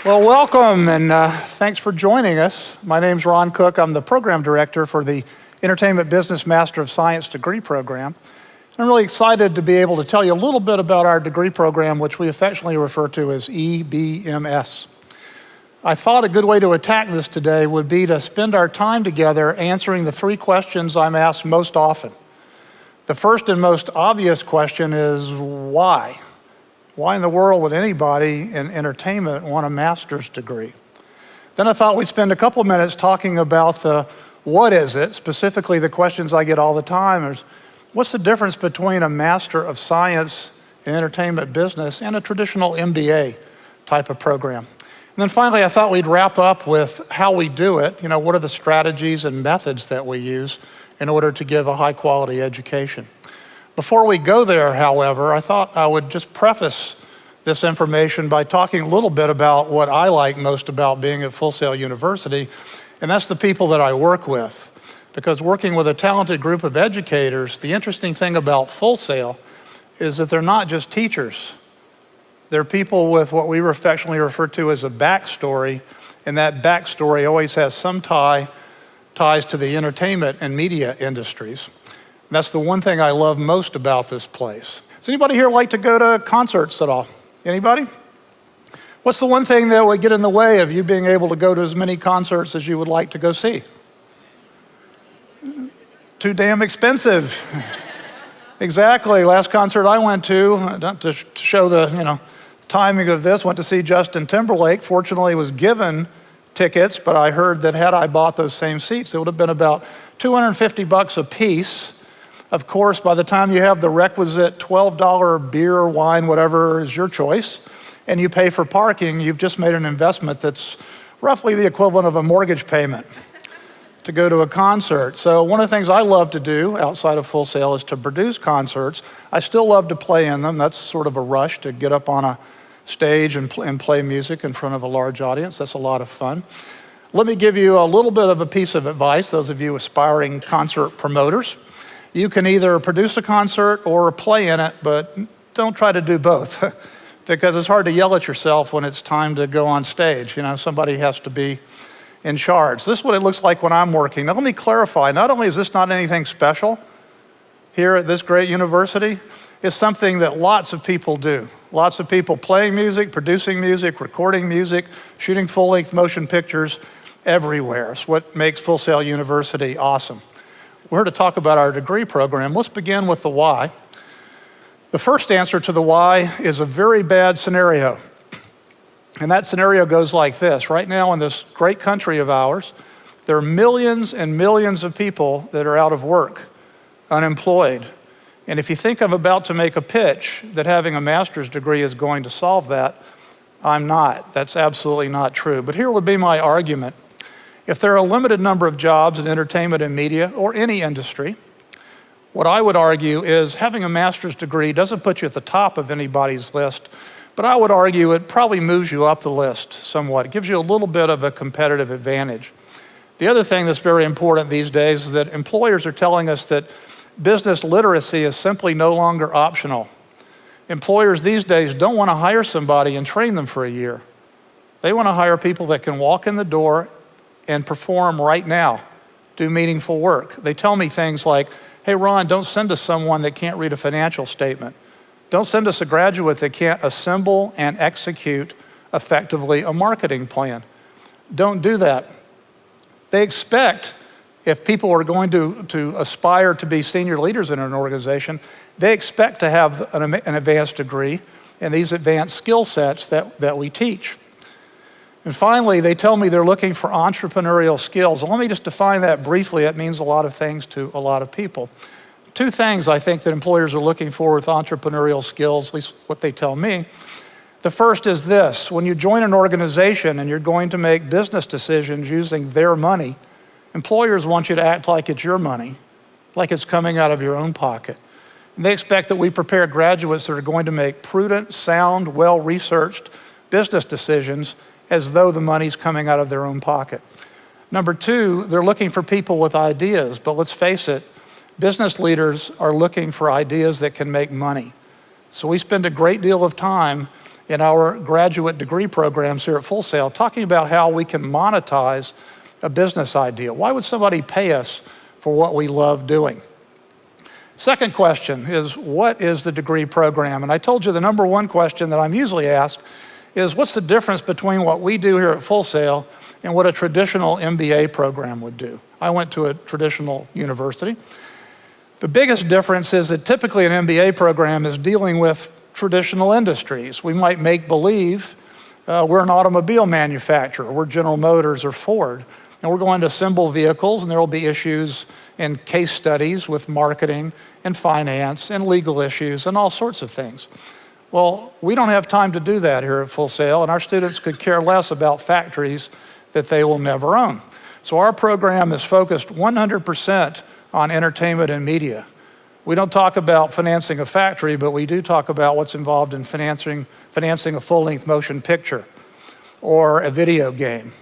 Well, welcome, and thanks for joining us. My name's Ron Cook. I'm the program director for the Entertainment Business Master of Science degree program. I'm really excited to be able to tell you a little bit about our degree program, which we affectionately refer to as EBMS. I thought a good way to attack this today would be to spend our time together answering the three questions I'm asked most often. The first and most obvious question is why? Why in the world would anybody in entertainment want a master's degree? Then I thought we'd spend a couple minutes talking about the what is it, specifically the questions I get all the time is, what's the difference between a Master of Science in Entertainment Business and a traditional MBA type of program? And then finally, I thought we'd wrap up with how we do it. What are the strategies and methods that we use in order to give a high quality education? Before we go there, however, I thought I would just preface this information by talking a little bit about what I like most about being at Full Sail University, and that's the people that I work with. Because working with a talented group of educators, the interesting thing about Full Sail is that they're not just teachers. They're people with what we affectionately refer to as a backstory, and that backstory always has some ties to the entertainment and media industries. And that's the one thing I love most about this place. Does anybody here like to go to concerts at all? Anybody? What's the one thing that would get in the way of you being able to go to as many concerts as you would like to go see? Too damn expensive. Exactly. Last concert I went to show the timing of this, went to see Justin Timberlake. Fortunately, was given tickets, but I heard that had I bought those same seats, it would have been about $250 a piece. Of course, by the time you have the requisite $12 beer, wine, whatever is your choice, and you pay for parking, you've just made an investment that's roughly the equivalent of a mortgage payment to go to a concert. So one of the things I love to do outside of Full Sail is to produce concerts. I still love to play in them. That's sort of a rush to get up on a stage and play music in front of a large audience. That's a lot of fun. Let me give you a little bit of a piece of advice, those of you aspiring concert promoters. You can either produce a concert or play in it, but don't try to do both because it's hard to yell at yourself when it's time to go on stage. Somebody has to be in charge. This is what it looks like when I'm working. Now let me clarify, not only is this not anything special here at this great university, it's something that lots of people do. Lots of people playing music, producing music, recording music, shooting full-length motion pictures everywhere. It's what makes Full Sail University awesome. We're here to talk about our degree program. Let's begin with the why. The first answer to the why is a very bad scenario. And that scenario goes like this. Right now in this great country of ours, there are millions and millions of people that are out of work, unemployed. And if you think I'm about to make a pitch that having a master's degree is going to solve that, I'm not. That's absolutely not true. But here would be my argument. If there are a limited number of jobs in entertainment and media or any industry, what I would argue is having a master's degree doesn't put you at the top of anybody's list, but I would argue it probably moves you up the list somewhat. It gives you a little bit of a competitive advantage. The other thing that's very important these days is that employers are telling us that business literacy is simply no longer optional. Employers these days don't want to hire somebody and train them for a year. They want to hire people that can walk in the door and perform right now, do meaningful work. They tell me things like, hey, Ron, don't send us someone that can't read a financial statement. Don't send us a graduate that can't assemble and execute effectively a marketing plan. Don't do that. They expect, if people are going to aspire to be senior leaders in an organization, they expect to have an advanced degree and these advanced skill sets that we teach. And finally, they tell me they're looking for entrepreneurial skills. And let me just define that briefly. It means a lot of things to a lot of people. Two things I think that employers are looking for with entrepreneurial skills, at least what they tell me. The first is this: when you join an organization and you're going to make business decisions using their money, employers want you to act like it's your money, like it's coming out of your own pocket. And they expect that we prepare graduates that are going to make prudent, sound, well-researched business decisions as though the money's coming out of their own pocket. Number two, they're looking for people with ideas, but let's face it, business leaders are looking for ideas that can make money. So we spend a great deal of time in our graduate degree programs here at Full Sail, talking about how we can monetize a business idea. Why would somebody pay us for what we love doing? Second question is, what is the degree program? And I told you the number one question that I'm usually asked is, what's the difference between what we do here at Full Sail and what a traditional MBA program would do? I went to a traditional university. The biggest difference is that typically an MBA program is dealing with traditional industries. We might make believe we're an automobile manufacturer, we're General Motors or Ford, and we're going to assemble vehicles, and there will be issues and case studies with marketing and finance and legal issues and all sorts of things. Well, we don't have time to do that here at Full Sail, and our students could care less about factories that they will never own. So our program is focused 100% on entertainment and media. We don't talk about financing a factory, but we do talk about what's involved in financing a full-length motion picture, or a video game,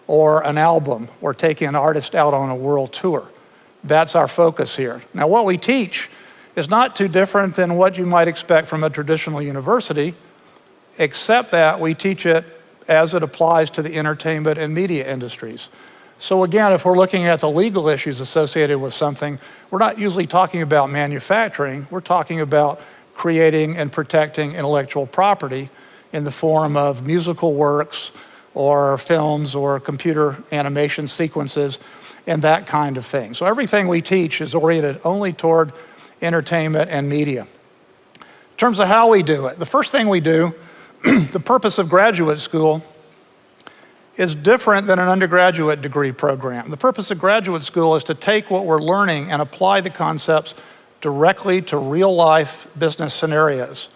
or an album, or taking an artist out on a world tour. That's our focus here. Now, what we teach is not too different than what you might expect from a traditional university, except that we teach it as it applies to the entertainment and media industries. So again, if we're looking at the legal issues associated with something, we're not usually talking about manufacturing, we're talking about creating and protecting intellectual property in the form of musical works or films or computer animation sequences and that kind of thing. So everything we teach is oriented only toward entertainment and media. In terms of how we do it, the first thing we do, the purpose of graduate school is different than an undergraduate degree program. The purpose of graduate school is to take what we're learning and apply the concepts directly to real life business scenarios.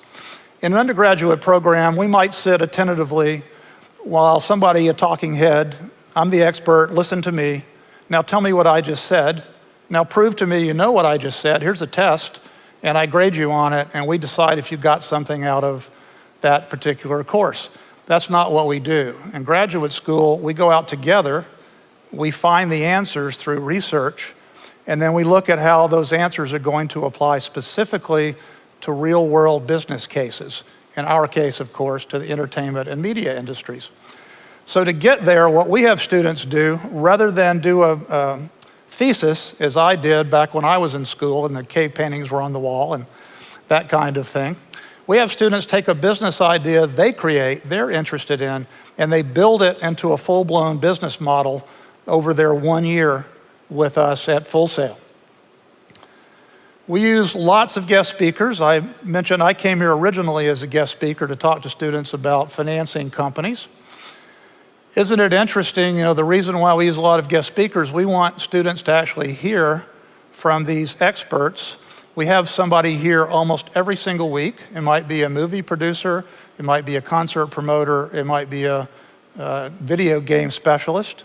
In an undergraduate program, we might sit attentively while somebody, a talking head, I'm the expert, listen to me, now tell me what I just said, now prove to me you know what I just said, here's a test, and I grade you on it, and we decide if you got something out of that particular course. That's not what we do. In graduate school, we go out together, we find the answers through research, and then we look at how those answers are going to apply specifically to real world business cases. In our case, of course, to the entertainment and media industries. So to get there, what we have students do, rather than do a thesis, as I did back when I was in school and the cave paintings were on the wall and that kind of thing, we have students take a business idea they create, they're interested in, and they build it into a full-blown business model over their 1 year with us at Full Sail. We use lots of guest speakers. I mentioned I came here originally as a guest speaker to talk to students about financing companies. Isn't it interesting, the reason why we use a lot of guest speakers, we want students to actually hear from these experts. We have somebody here almost every single week. It might be a movie producer, it might be a concert promoter, it might be a video game specialist.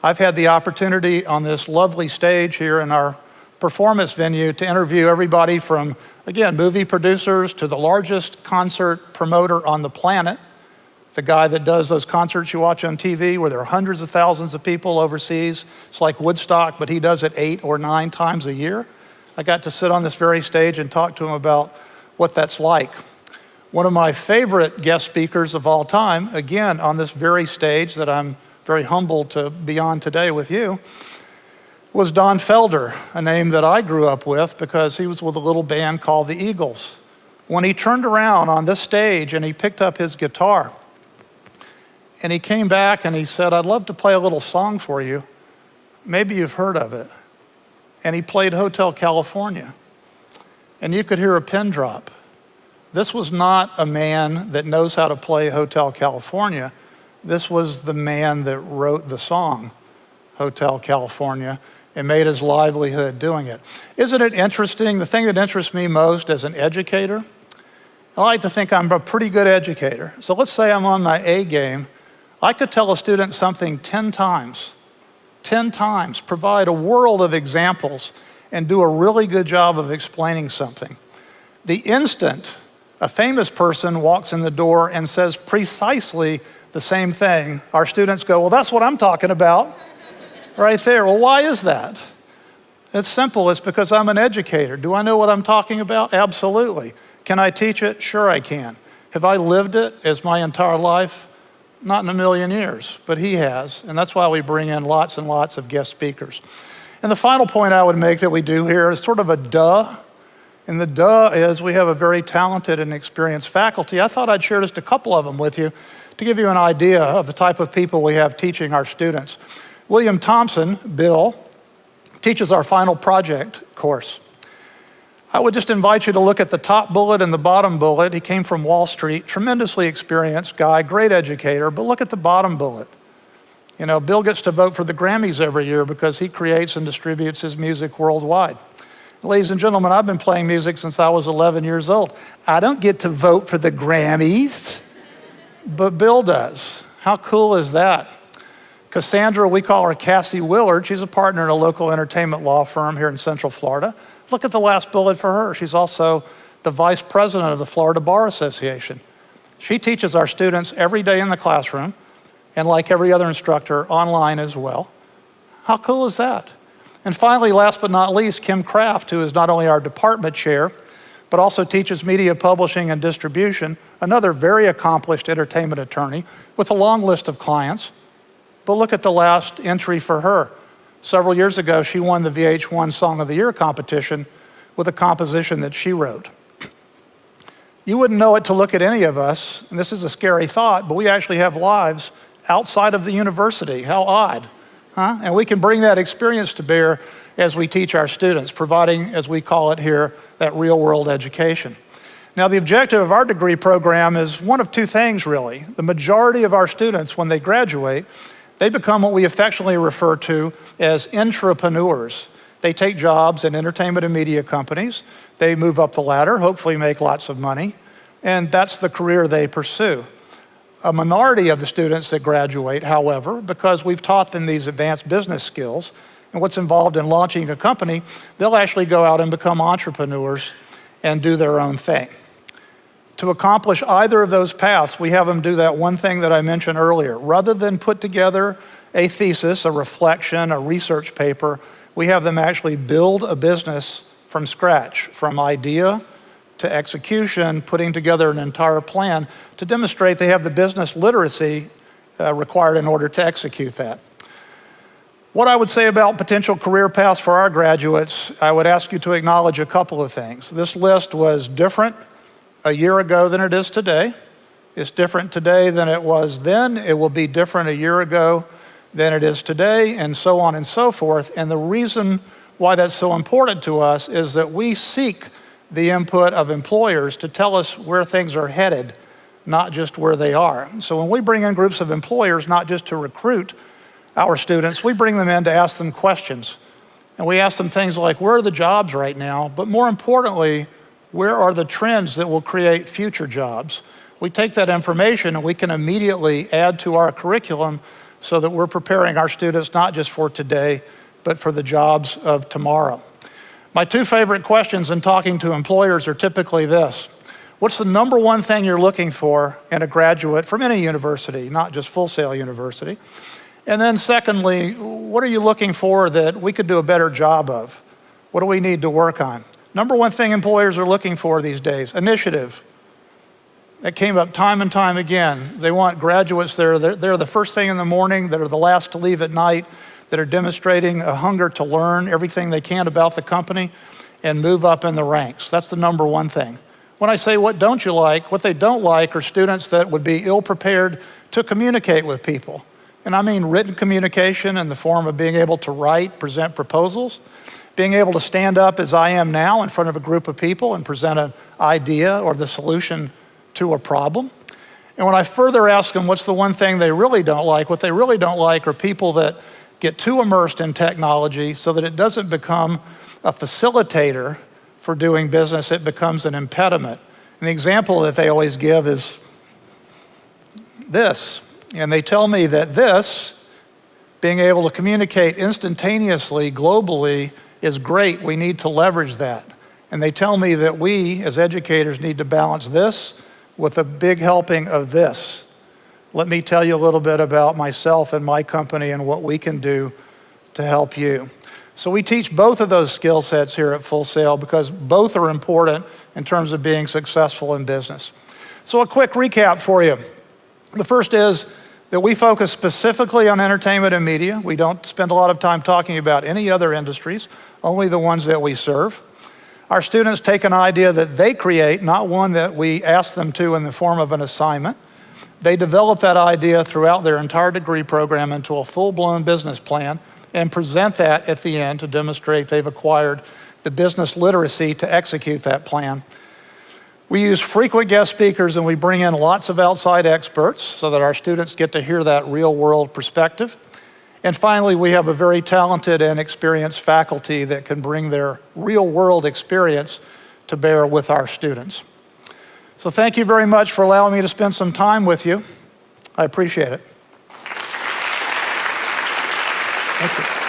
I've had the opportunity on this lovely stage here in our performance venue to interview everybody from, again, movie producers to the largest concert promoter on the planet, the guy that does those concerts you watch on TV where there are hundreds of thousands of people overseas. It's like Woodstock, but he does it 8 or 9 times a year. I got to sit on this very stage and talk to him about what that's like. One of my favorite guest speakers of all time, again, on this very stage that I'm very humbled to be on today with you, was Don Felder, a name that I grew up with because he was with a little band called the Eagles. When he turned around on this stage and he picked up his guitar, and he came back and he said, I'd love to play a little song for you. Maybe you've heard of it. And he played Hotel California. And you could hear a pin drop. This was not a man that knows how to play Hotel California. This was the man that wrote the song, Hotel California, and made his livelihood doing it. Isn't it interesting? The thing that interests me most as an educator, I like to think I'm a pretty good educator. So let's say I'm on my A game. I could tell a student something 10 times, provide a world of examples, and do a really good job of explaining something. The instant a famous person walks in the door and says precisely the same thing, our students go, well, that's what I'm talking about, right there. Well, why is that? It's simple, it's because I'm an educator. Do I know what I'm talking about? Absolutely. Can I teach it? Sure I can. Have I lived it as my entire life? Not in a million years, but he has. And that's why we bring in lots and lots of guest speakers. And the final point I would make that we do here is sort of a duh. And the duh is we have a very talented and experienced faculty. I thought I'd share just a couple of them with you to give you an idea of the type of people we have teaching our students. William Thompson, Bill, teaches our final project course. I would just invite you to look at the top bullet and the bottom bullet. He came from Wall Street, tremendously experienced guy, great educator, but look at the bottom bullet. You know, Bill gets to vote for the Grammys every year because he creates and distributes his music worldwide. Ladies and gentlemen, I've been playing music since I was 11 years old. I don't get to vote for the Grammys, but Bill does. How cool is that? Cassandra, we call her Cassie Willard. She's a partner in a local entertainment law firm here in Central Florida. Look at the last bullet for her. She's also the vice president of the Florida Bar Association. She teaches our students every day in the classroom, and like every other instructor, online as well. How cool is that? And finally, last but not least, Kim Kraft, who is not only our department chair, but also teaches media publishing and distribution, another very accomplished entertainment attorney with a long list of clients. But look at the last entry for her. Several years ago, she won the VH1 Song of the Year competition with a composition that she wrote. You wouldn't know it to look at any of us, and this is a scary thought, but we actually have lives outside of the university. How odd, huh? And we can bring that experience to bear as we teach our students, providing, as we call it here, that real-world education. Now, the objective of our degree program is one of two things, really. The majority of our students, when they graduate, they become what we affectionately refer to as intrapreneurs. They take jobs in entertainment and media companies. They move up the ladder, hopefully make lots of money, and that's the career they pursue. A minority of the students that graduate, however, because we've taught them these advanced business skills and what's involved in launching a company, they'll actually go out and become entrepreneurs and do their own thing. To accomplish either of those paths, we have them do that one thing that I mentioned earlier. Rather than put together a thesis, a reflection, a research paper, we have them actually build a business from scratch, from idea to execution, putting together an entire plan to demonstrate they have the business literacy required in order to execute that. What I would say about potential career paths for our graduates, I would ask you to acknowledge a couple of things. This list was different a year ago than it is today. It's different today than it was then. It will be different a year ago than it is today, and so on and so forth. And the reason why that's so important to us is that we seek the input of employers to tell us where things are headed, not just where they are. So when we bring in groups of employers, not just to recruit our students, we bring them in to ask them questions. And we ask them things like, where are the jobs right now? But more importantly, where are the trends that will create future jobs? We take that information and we can immediately add to our curriculum so that we're preparing our students not just for today, but for the jobs of tomorrow. My two favorite questions in talking to employers are typically this: what's the number one thing you're looking for in a graduate from any university, not just Full Sail University? And then secondly, what are you looking for that we could do a better job of? What do we need to work on? Number one thing employers are looking for these days: initiative. That came up time and time again. They want graduates that are there the first thing in the morning, that are the last to leave at night, that are demonstrating a hunger to learn everything they can about the company and move up in the ranks. That's the number one thing. When I say what don't you like, what they don't like are students that would be ill-prepared to communicate with people. And I mean written communication in the form of being able to write, present proposals, being able to stand up as I am now in front of a group of people and present an idea or the solution to a problem. And when I further ask them what's the one thing they really don't like, what they really don't like are people that get too immersed in technology so that it doesn't become a facilitator for doing business, it becomes an impediment. And the example that they always give is this. And they tell me that this, being able to communicate instantaneously, globally, is great. We need to leverage that. And they tell me that we, as educators, need to balance this with a big helping of this. Let me tell you a little bit about myself and my company and what we can do to help you. So we teach both of those skill sets here at Full Sail because both are important in terms of being successful in business. So a quick recap for you. The first is that we focus specifically on entertainment and media. We don't spend a lot of time talking about any other industries, only the ones that we serve. Our students take an idea that they create, not one that we ask them to in the form of an assignment. They develop that idea throughout their entire degree program into a full-blown business plan and present that at the end to demonstrate they've acquired the business literacy to execute that plan. We use frequent guest speakers and we bring in lots of outside experts so that our students get to hear that real-world perspective. And finally, we have a very talented and experienced faculty that can bring their real-world experience to bear with our students. So thank you very much for allowing me to spend some time with you. I appreciate it. Thank you.